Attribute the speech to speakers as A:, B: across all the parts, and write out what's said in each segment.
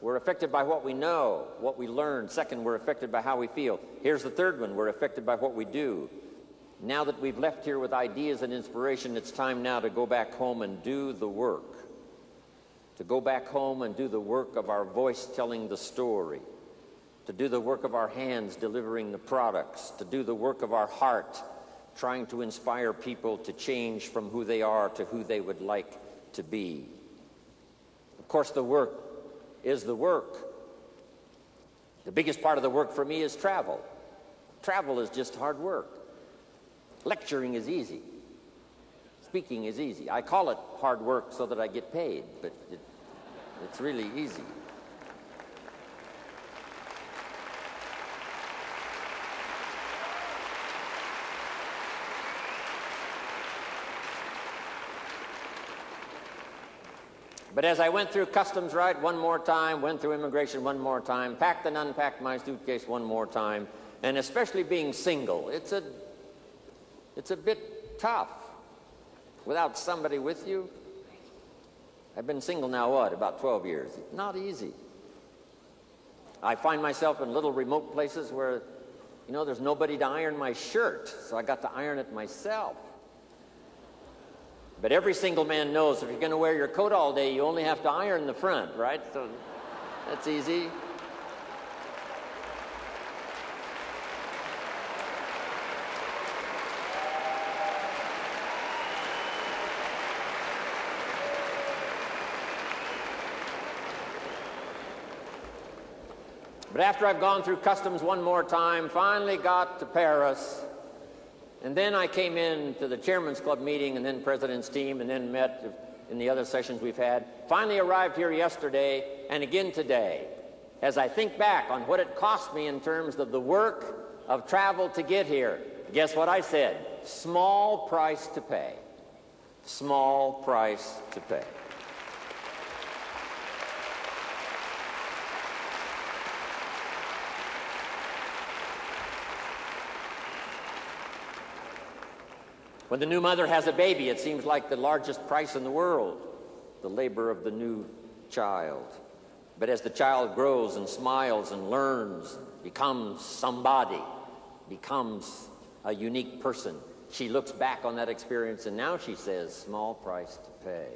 A: we're affected by what we know, what we learn. Second, we're affected by how we feel. Here's the third one, we're affected by what we do. Now that we've left here with ideas and inspiration, it's time now to go back home and do the work. To go back home and do the work of our voice telling the story. To do the work of our hands delivering the products. To do the work of our heart trying to inspire people to change from who they are to who they would like to be. Of course, the work is the work. The biggest part of the work for me is travel. Travel is just hard work. Lecturing is easy. Speaking is easy. I call it hard work so that I get paid, but it's really easy. But as I went through customs right one more time, went through immigration one more time, packed and unpacked my suitcase one more time, and especially being single, it's a bit tough without somebody with you. I've been single now, about 12 years. It's not easy. I find myself in little remote places where, there's nobody to iron my shirt, so I got to iron it myself. But every single man knows if you're going to wear your coat all day, you only have to iron the front, right? So that's easy. But after I've gone through customs one more time, finally got to Paris, and then I came in to the Chairman's Club meeting and then President's team and then met in the other sessions we've had. Finally arrived here yesterday and again today. As I think back on what it cost me in terms of the work of travel to get here, guess what I said? Small price to pay. Small price to pay. When the new mother has a baby, it seems like the largest price in the world, the labor of the new child. But as the child grows and smiles and learns, becomes somebody, becomes a unique person, she looks back on that experience and now she says, small price to pay.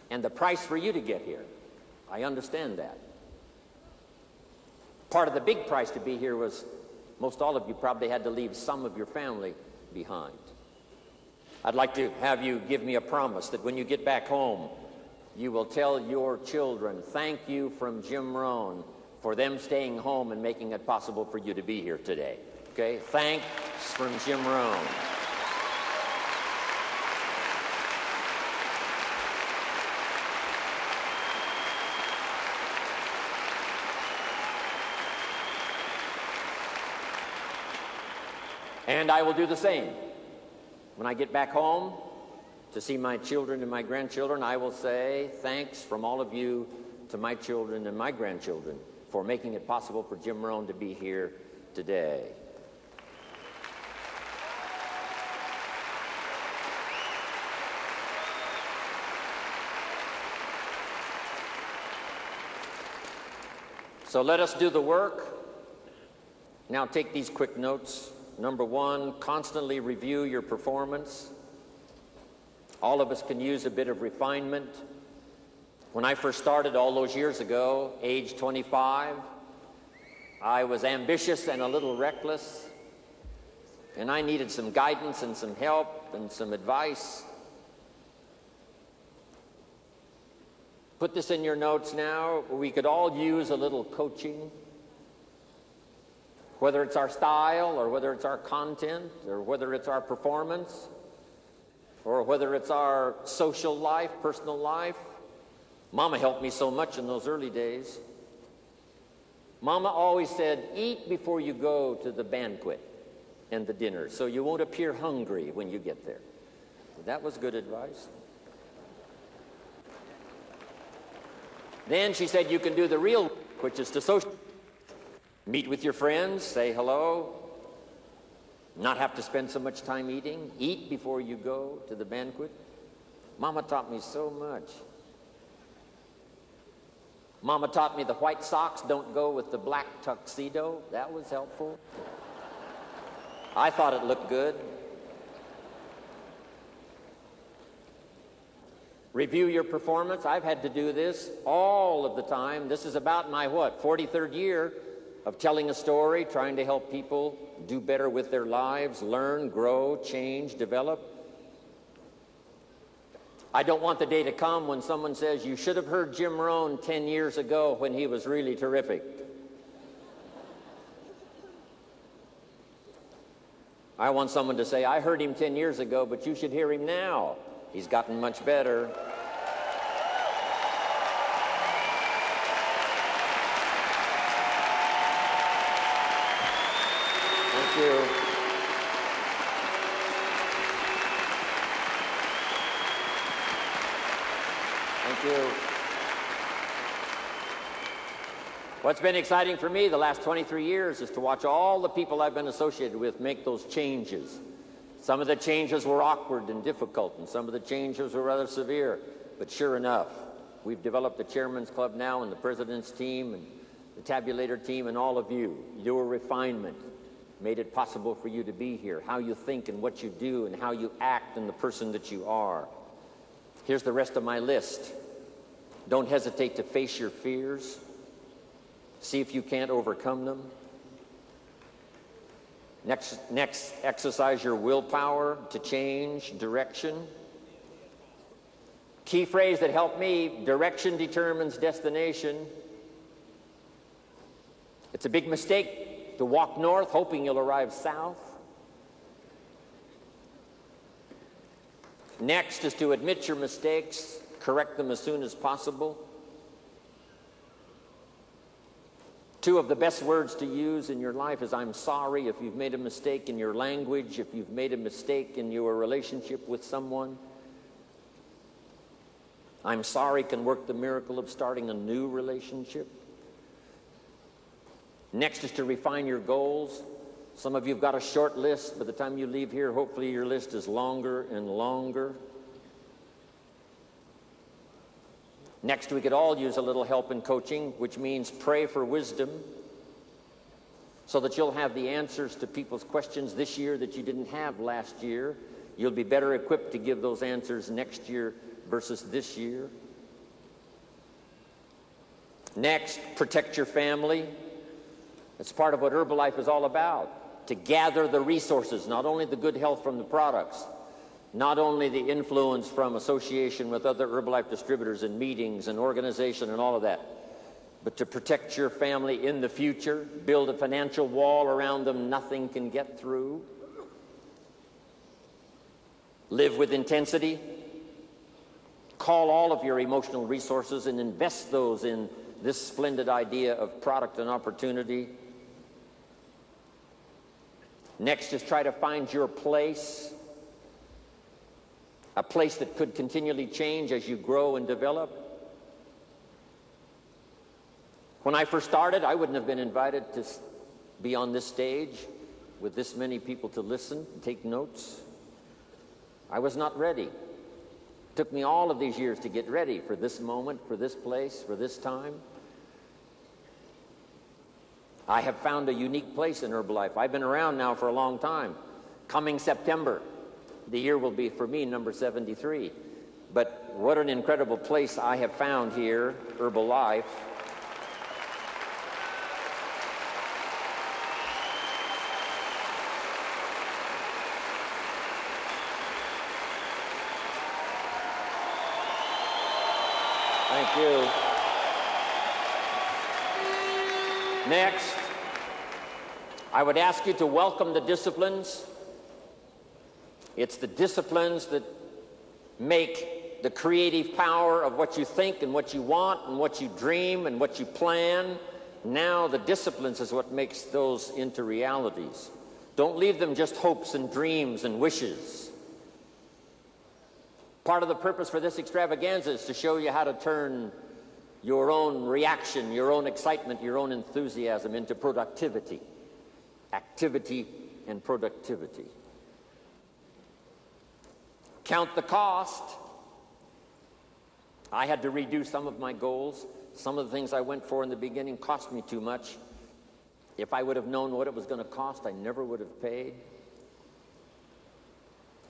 A: And the price for you to get here, I understand that. Part of the big price to be here was most all of you probably had to leave some of your family behind. I'd like to have you give me a promise that when you get back home, you will tell your children, thank you from Jim Rohn for them staying home and making it possible for you to be here today. Okay? Thanks from Jim Rohn. And I will do the same. When I get back home to see my children and my grandchildren, I will say thanks from all of you to my children and my grandchildren for making it possible for Jim Rohn to be here today. So let us do the work. Now take these quick notes. Number one, constantly review your performance. All of us can use a bit of refinement. When I first started all those years ago, age 25, I was ambitious and a little reckless, and I needed some guidance and some help and some advice. Put this in your notes now. We could all use a little coaching. Whether it's our style, or whether it's our content, or whether it's our performance, or whether it's our social life, personal life. Mama helped me so much in those early days. Mama always said, eat before you go to the banquet and the dinner, so you won't appear hungry when you get there. That was good advice. Then she said, you can do the real work, which is to social. Meet with your friends, say hello, not have to spend so much time eating, eat before you go to the banquet. Mama taught me so much. Mama taught me the white socks don't go with the black tuxedo. That was helpful. I thought it looked good. Review your performance. I've had to do this all of the time. This is about my, 43rd year of telling a story, trying to help people do better with their lives, learn, grow, change, develop. I don't want the day to come when someone says, you should have heard Jim Rohn 10 years ago when he was really terrific. I want someone to say, I heard him 10 years ago, but you should hear him now. He's gotten much better. Thank you. Thank you. What's been exciting for me the last 23 years is to watch all the people I've been associated with make those changes. Some of the changes were awkward and difficult, and some of the changes were rather severe. But sure enough, we've developed the Chairman's Club now and the President's team and the Tabulator team and all of you. Your refinement made it possible for you to be here, how you think and what you do and how you act and the person that you are. Here's the rest of my list. Don't hesitate to face your fears. See if you can't overcome them. Next, exercise your willpower to change direction. Key phrase that helped me, direction determines destination. It's a big mistake to walk north hoping you'll arrive south. Next is to admit your mistakes, correct them as soon as possible. Two of the best words to use in your life is I'm sorry if you've made a mistake in your language, if you've made a mistake in your relationship with someone. I'm sorry can work the miracle of starting a new relationship. Next is to refine your goals. Some of you have got a short list. By the time you leave here, hopefully your list is longer and longer. Next, we could all use a little help in coaching, which means pray for wisdom so that you'll have the answers to people's questions this year that you didn't have last year. You'll be better equipped to give those answers next year versus this year. Next, protect your family. That's part of what Herbalife is all about, to gather the resources, not only the good health from the products, not only the influence from association with other Herbalife distributors and meetings and organization and all of that, but to protect your family in the future, build a financial wall around them nothing can get through. Live with intensity. Call all of your emotional resources and invest those in this splendid idea of product and opportunity. Next is try to find your place. A place that could continually change as you grow and develop. When I first started, I wouldn't have been invited to be on this stage with this many people to listen, take notes. I was not ready. It took me all of these years to get ready for this moment, for this place, for this time. I have found a unique place in Herbalife. I've been around now for a long time. Coming September, the year will be, for me, number 73. But what an incredible place I have found here, Herbalife. Thank you. Next, I would ask you to welcome the disciplines. It's the disciplines that make the creative power of what you think and what you want and what you dream and what you plan. Now the disciplines is what makes those into realities. Don't leave them just hopes and dreams and wishes. Part of the purpose for this extravaganza is to show you how to turn your own reaction, your own excitement, your own enthusiasm into productivity. Activity and productivity. Count the cost. I had to redo some of my goals. Some of the things I went for in the beginning cost me too much. If I would have known what it was going to cost, I never would have paid.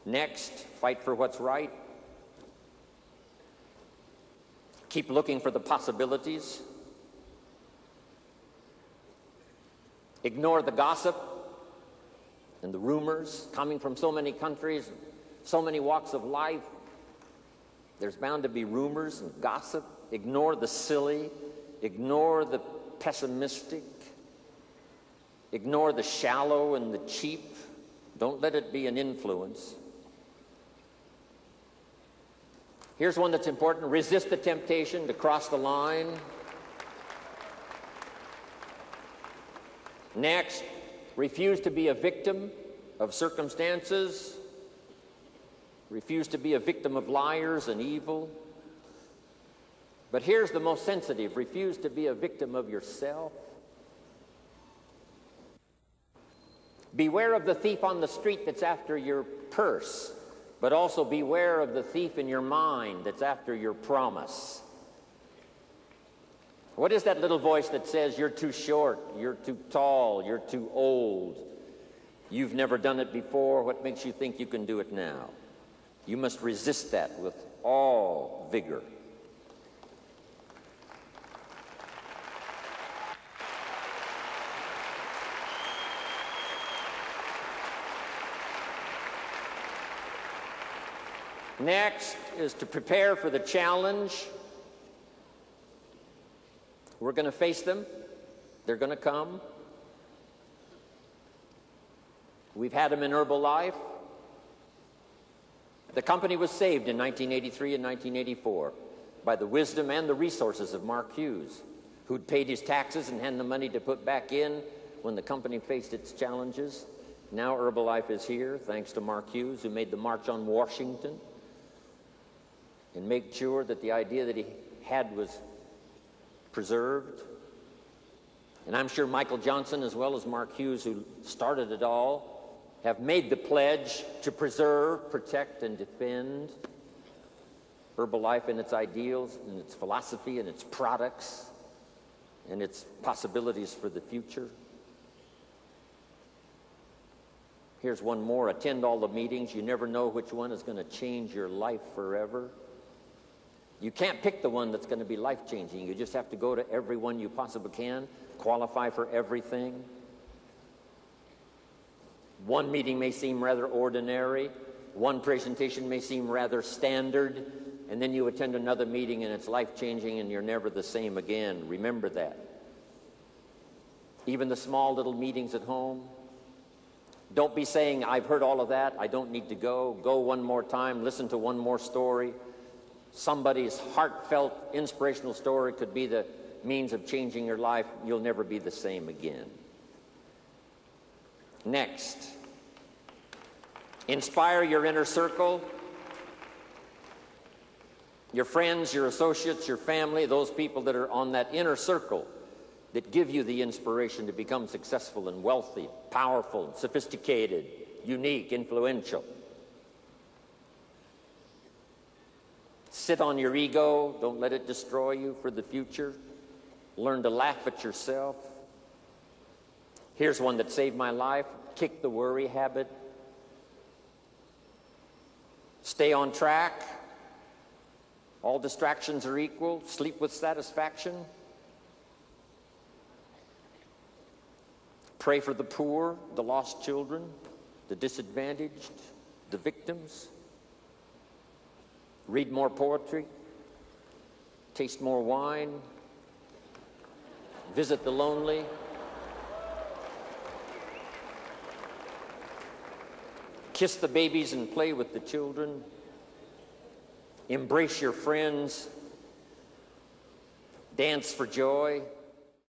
A: Next, fight for what's right. Keep looking for the possibilities. Ignore the gossip and the rumors coming from so many countries, so many walks of life. There's bound to be rumors and gossip. Ignore the silly. Ignore the pessimistic. Ignore the shallow and the cheap. Don't let it be an influence. Here's one that's important. Resist the temptation to cross the line. Next, refuse to be a victim of circumstances. Refuse to be a victim of liars and evil. But here's the most sensitive. Refuse to be a victim of yourself. Beware of the thief on the street that's after your purse, but also beware of the thief in your mind that's after your promise. What is that little voice that says you're too short, you're too tall, you're too old, you've never done it before, what makes you think you can do it now? You must resist that with all vigor. Next is to prepare for the challenge. We're going to face them. They're going to come. We've had them in Herbalife. The company was saved in 1983 and 1984 by the wisdom and the resources of Mark Hughes, who'd paid his taxes and had the money to put back in when the company faced its challenges. Now Herbalife is here, thanks to Mark Hughes, who made the March on Washington and made sure that the idea that he had was preserved. And I'm sure Michael Johnson, as well as Mark Hughes, who started it all, have made the pledge to preserve, protect, and defend Herbalife and its ideals and its philosophy and its products and its possibilities for the future. Here's one more. Attend all the meetings. You never know which one is going to change your life forever. You can't pick the one that's going to be life-changing. You just have to go to every one you possibly can, qualify for everything. One meeting may seem rather ordinary. One presentation may seem rather standard. And then you attend another meeting and it's life-changing and you're never the same again. Remember that. Even the small little meetings at home. Don't be saying, I've heard all of that, I don't need to go. Go one more time, listen to one more story. Somebody's heartfelt, inspirational story could be the means of changing your life. You'll never be the same again. Next, inspire your inner circle. Your friends, your associates, your family, those people that are on that inner circle that give you the inspiration to become successful and wealthy, powerful, sophisticated, unique, influential. Sit on your ego. Don't let it destroy you for the future. Learn to laugh at yourself. Here's one that saved my life. Kick the worry habit. Stay on track. All distractions are equal. Sleep with satisfaction. Pray for the poor, the lost children, the disadvantaged, the victims. Read more poetry, taste more wine, visit the lonely, kiss the babies and play with the children, embrace your friends, dance for joy,